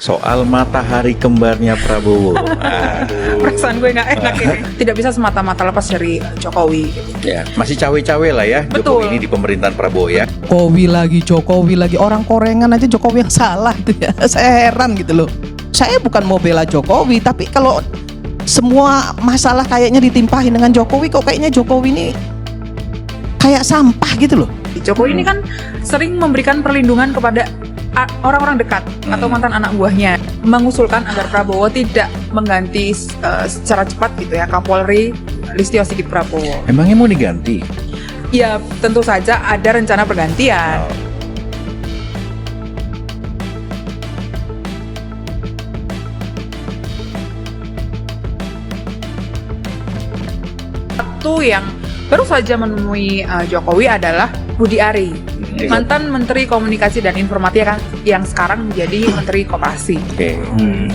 soal matahari kembarnya Prabowo. Aduh. Perasaan gue nggak enak ini. Tidak bisa semata-mata lepas dari Jokowi. Ya, masih cawe-cawe lah ya. Betul. Jokowi ini di pemerintahan Prabowo ya. Jokowi lagi orang korengan aja Jokowi yang salah gitu ya. Saya heran gitu loh. Saya bukan mau bela Jokowi, tapi kalau semua masalah kayaknya ditimpahin dengan Jokowi, kok kayaknya Jokowi ini kayak sampah gitu loh. Jokowi ini kan sering memberikan perlindungan kepada orang-orang dekat atau mantan anak buahnya, mengusulkan agar Prabowo tidak mengganti secara cepat gitu ya Kapolri Listio Sigit Prabowo. Emangnya mau diganti? Ya tentu saja ada rencana pergantian. Satu yang baru saja menemui Jokowi adalah Budi Ari, mantan Menteri Komunikasi dan Informatika yang sekarang menjadi Menteri Koperasi. Oke.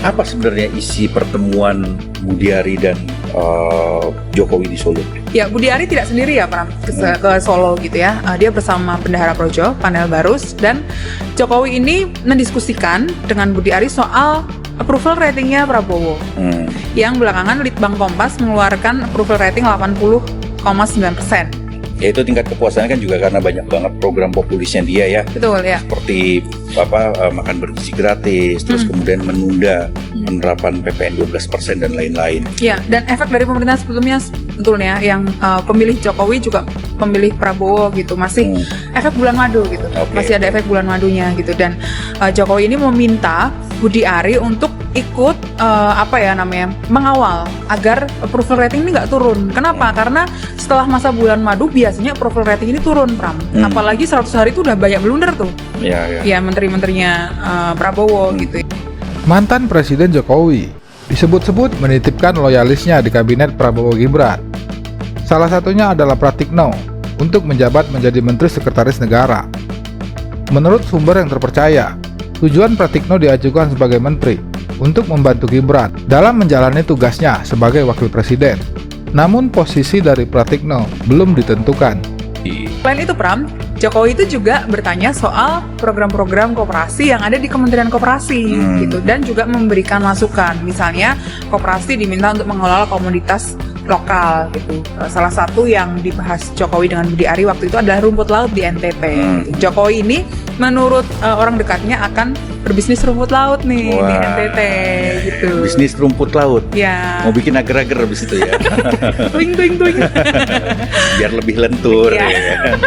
Apa sebenarnya isi pertemuan Budi Ari dan Jokowi di Solo? Ya, Budi Ari tidak sendiri ya Pram ke Solo gitu ya. Dia bersama Bendahara Projo, Panel Barus, dan Jokowi ini mendiskusikan dengan Budi Ari soal approval ratingnya Prabowo. Yang belakangan Litbang Kompas mengeluarkan approval rating 80,9%. Ya itu tingkat kepuasannya kan juga karena banyak banget program populisnya dia ya. Betul ya. Seperti makan bergizi gratis, terus kemudian menunda penerapan PPN 12% dan lain-lain. Ya, dan efek dari pemerintahan sebelumnya sebetulnya yang pemilih Jokowi juga pemilih Prabowo gitu, masih efek bulan madu gitu. Masih ada efek bulan madunya gitu, dan Jokowi ini meminta Budi Ari untuk ikut mengawal agar approval rating ini nggak turun. Kenapa? Karena setelah masa bulan madu biasanya approval rating ini turun, Pram. Apalagi 100 hari itu udah banyak blunder tuh. Ya menteri-menterinya Prabowo gitu. Mantan Presiden Jokowi disebut-sebut menitipkan loyalisnya di kabinet Prabowo Gibran. Salah satunya adalah Pratikno untuk menjabat menjadi Menteri Sekretaris Negara. Menurut sumber yang terpercaya, tujuan Pratikno diajukan sebagai menteri untuk membantu Gibran dalam menjalani tugasnya sebagai wakil presiden. Namun posisi dari Pratikno belum ditentukan. Selain itu, Pram, Jokowi itu juga bertanya soal program-program koperasi yang ada di Kementerian Koperasi gitu, dan juga memberikan masukan. Misalnya koperasi diminta untuk mengelola komoditas lokal gitu. Salah satu yang dibahas Jokowi dengan Budi Ari waktu itu adalah rumput laut di NTP. Jokowi ini menurut orang dekatnya akan berbisnis rumput laut nih di NTT gitu. Bisnis rumput laut. Ya. Mau bikin agar-agar habis itu ya. Tuing. Biar lebih lentur. Ya. Ya.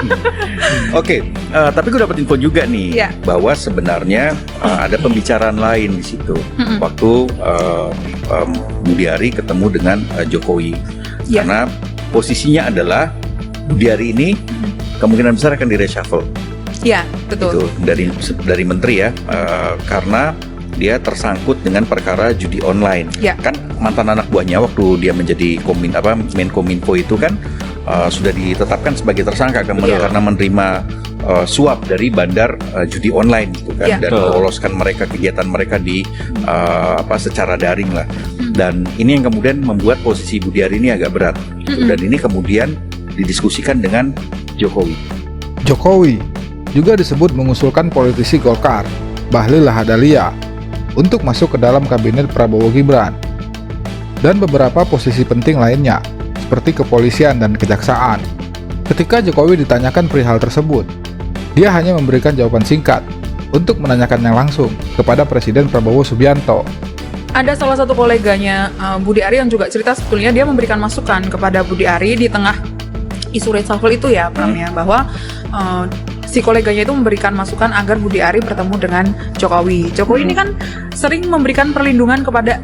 Oke, tapi gue dapat info juga nih bahwa sebenarnya ada pembicaraan lain di situ. Waktu Budi Ari ketemu dengan Jokowi. Karena posisinya adalah Budi Ari ini kemungkinan besar akan di-reshuffle. Ya, betul. Itu dari menteri ya, karena dia tersangkut dengan perkara judi online. Kan mantan anak buahnya waktu dia menjadi Menkominfo itu kan sudah ditetapkan sebagai tersangka karena menerima suap dari bandar judi online gitu kan, dan meloloskan mereka kegiatan mereka di secara daring lah. Dan ini yang kemudian membuat posisi Budi Ari ini agak berat. Dan ini kemudian didiskusikan dengan Jokowi. Jokowi juga disebut mengusulkan politisi Golkar, Bahlil Lahadalia, untuk masuk ke dalam kabinet Prabowo Gibran. Dan beberapa posisi penting lainnya, seperti kepolisian dan kejaksaan. Ketika Jokowi ditanyakan perihal tersebut, dia hanya memberikan jawaban singkat untuk menanyakannya langsung kepada Presiden Prabowo Subianto. Ada salah satu koleganya Budi Ari yang juga cerita sebetulnya dia memberikan masukan kepada Budi Ari di tengah isu reshuffle itu ya, Pram ya, bahwa si koleganya itu memberikan masukan agar Budi Ari bertemu dengan Jokowi. Jokowi ini kan sering memberikan perlindungan kepada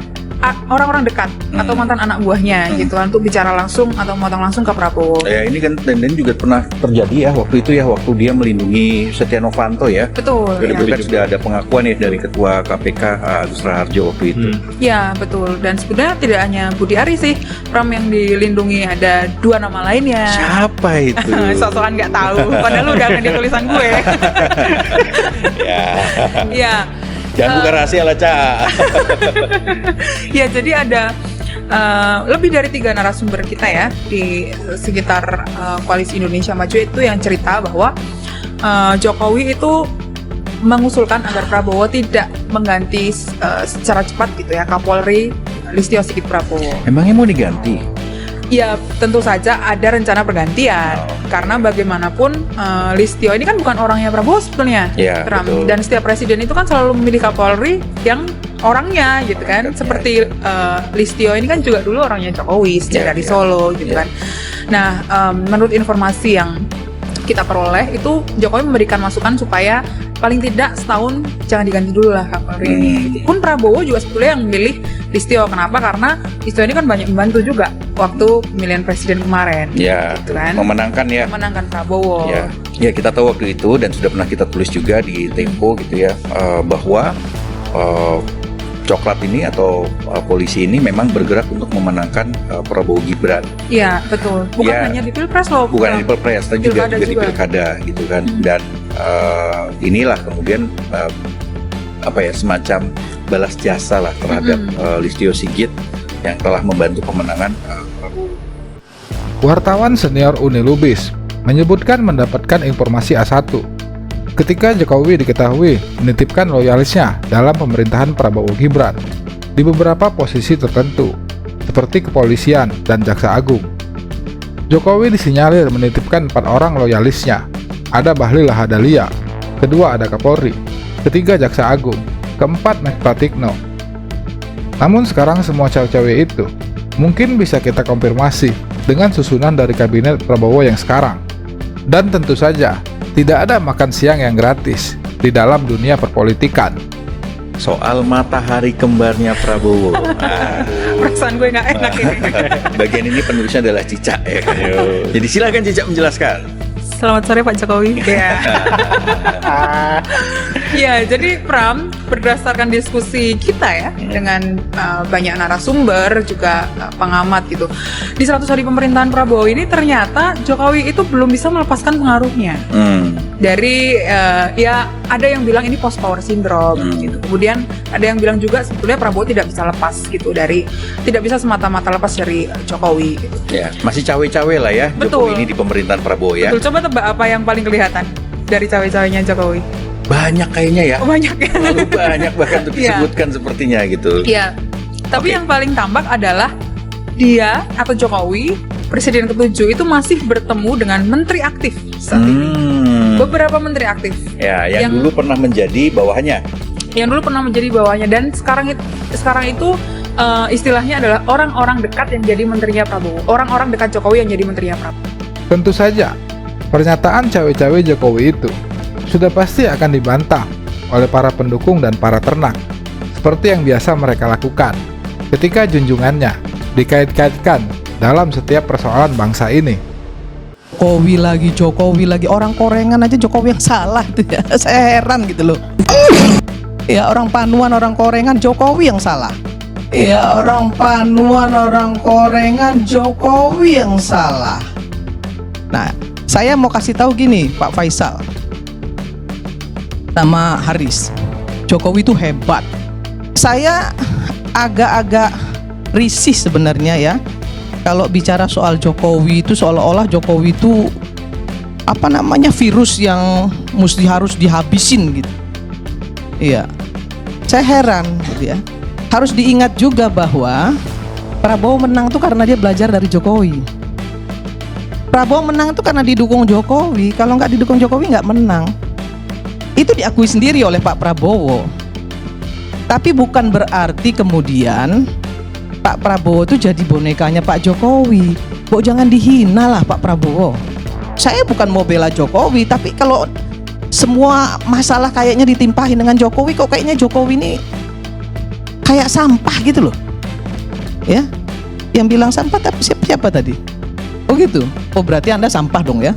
orang-orang dekat atau mantan anak buahnya gitu kan, untuk bicara langsung atau memotong langsung ke Prabowo. Ya ini kan dan juga pernah terjadi ya waktu itu ya, waktu dia melindungi Setia Novanto ya. Betul. Jadi kan sudah ada pengakuan ya dari Ketua KPK Agus Raharjo waktu itu. Ya betul, dan sebenarnya tidak hanya Budi Ari sih, Pram, yang dilindungi, ada 2 nama lainnya. Siapa itu? Sosokan nggak tahu, padahal udah ada di tulisan gue. Ya. Jangan buka rahasia lah, Ca. Ya, jadi ada lebih dari 3 narasumber kita ya di sekitar Koalisi Indonesia Maju itu yang cerita bahwa Jokowi itu mengusulkan agar Prabowo tidak mengganti secara cepat gitu ya Kapolri Listio Sigit Prabowo. Emangnya mau diganti? Ya tentu saja ada rencana pergantian karena bagaimanapun Listio ini kan bukan orangnya Prabowo sebetulnya, Ya, Trump. betul. Dan setiap presiden itu kan selalu memilih Kapolri yang orangnya gitu kan. Seperti Listio ini kan juga dulu orangnya Jokowi sejak dari Solo gitu kan. Nah menurut informasi yang kita peroleh itu Jokowi memberikan masukan supaya paling tidak setahun jangan diganti dulu lah Kapolri ini. Pun Prabowo juga sebetulnya yang memilih Listio. Kenapa? Karena Listio ini kan banyak membantu juga waktu pemilihan presiden kemarin. Ya, gitu kan. memenangkan ya. Memenangkan Prabowo. Ya, kita tahu waktu itu dan sudah pernah kita tulis juga di Tempo gitu ya, bahwa Coklat ini atau polisi ini memang bergerak untuk memenangkan Prabowo Gibran. Iya, betul. Bukan hanya di Pilpres loh. Bukan di Pilpres, tapi juga di Pilkada gitu kan. Dan inilah kemudian semacam balas jasa lah terhadap Listio Sigit yang telah membantu pemenangan Prabowo. Wartawan senior Unilubis menyebutkan mendapatkan informasi A1 ketika Jokowi diketahui menitipkan loyalisnya dalam pemerintahan Prabowo Gibran di beberapa posisi tertentu, seperti kepolisian dan Jaksa Agung. Jokowi disinyalir menitipkan 4 orang loyalisnya. Ada Bahlil Lahadalia, kedua ada Kapolri, ketiga Jaksa Agung, keempat Mek Pratikno. Namun sekarang semua cawe-cawe itu mungkin bisa kita konfirmasi dengan susunan dari kabinet Prabowo yang sekarang. Dan tentu saja tidak ada makan siang yang gratis di dalam dunia perpolitikan. Soal matahari kembarnya Prabowo. Perasaan gue nggak enak ini. Bagian ini penulisnya adalah Cica ya kan. Jadi silakan Cica menjelaskan. Selamat sore Pak Jokowi. Ya, jadi Pram, berdasarkan diskusi kita ya dengan banyak narasumber juga pengamat gitu. Di 100 hari pemerintahan Prabowo ini ternyata Jokowi itu belum bisa melepaskan pengaruhnya. Dari ya ada yang bilang ini post power syndrome gitu. Kemudian ada yang bilang juga sebetulnya Prabowo tidak bisa lepas gitu tidak bisa semata-mata lepas dari Jokowi gitu. Ya, masih cawe-cawe lah ya. Betul. Jokowi ini di pemerintahan Prabowo ya. Betul, coba tebak apa yang paling kelihatan dari cawe-cawenya Jokowi? Banyak kayaknya ya. Banyak ya. Terlalu banyak bahkan untuk disebutkan sepertinya gitu. Iya. Tapi yang paling tampak adalah dia atau Jokowi Presiden ke-7 itu masih bertemu dengan menteri aktif saat ini. Beberapa menteri aktif. Ya, yang dulu pernah menjadi bawahannya. Dan sekarang itu istilahnya adalah orang-orang dekat yang jadi menterinya Prabowo. Orang-orang dekat Jokowi yang jadi menterinya Prabowo. Tentu saja, pernyataan cawe-cawe Jokowi itu sudah pasti akan dibantah oleh para pendukung dan para ternak, seperti yang biasa mereka lakukan ketika junjungannya dikait-kaitkan dalam setiap persoalan bangsa ini. Jokowi lagi orang korengan aja Jokowi yang salah gitu ya. Saya heran gitu loh. Ya orang panuan orang korengan Jokowi yang salah. Ya orang panuan orang korengan Jokowi yang salah. Nah, saya mau kasih tahu gini Pak Faisal sama Haris, Jokowi itu hebat. Saya agak-agak risih sebenarnya ya kalau bicara soal Jokowi itu seolah-olah Jokowi itu virus yang harus dihabisin gitu. Iya, saya heran gitu ya. Harus diingat juga bahwa Prabowo menang tuh karena dia belajar dari Jokowi. Prabowo menang itu karena didukung Jokowi. Kalau nggak didukung Jokowi nggak menang. Itu diakui sendiri oleh Pak Prabowo. Tapi bukan berarti kemudian Pak Prabowo itu jadi bonekanya Pak Jokowi. Jangan dihina lah Pak Prabowo. Saya bukan mau bela Jokowi, tapi kalau semua masalah kayaknya ditimpahin dengan Jokowi, kok kayaknya Jokowi ini kayak sampah gitu loh. Ya, yang bilang sampah tapi siapa tadi? Oh gitu. Oh berarti Anda sampah dong ya?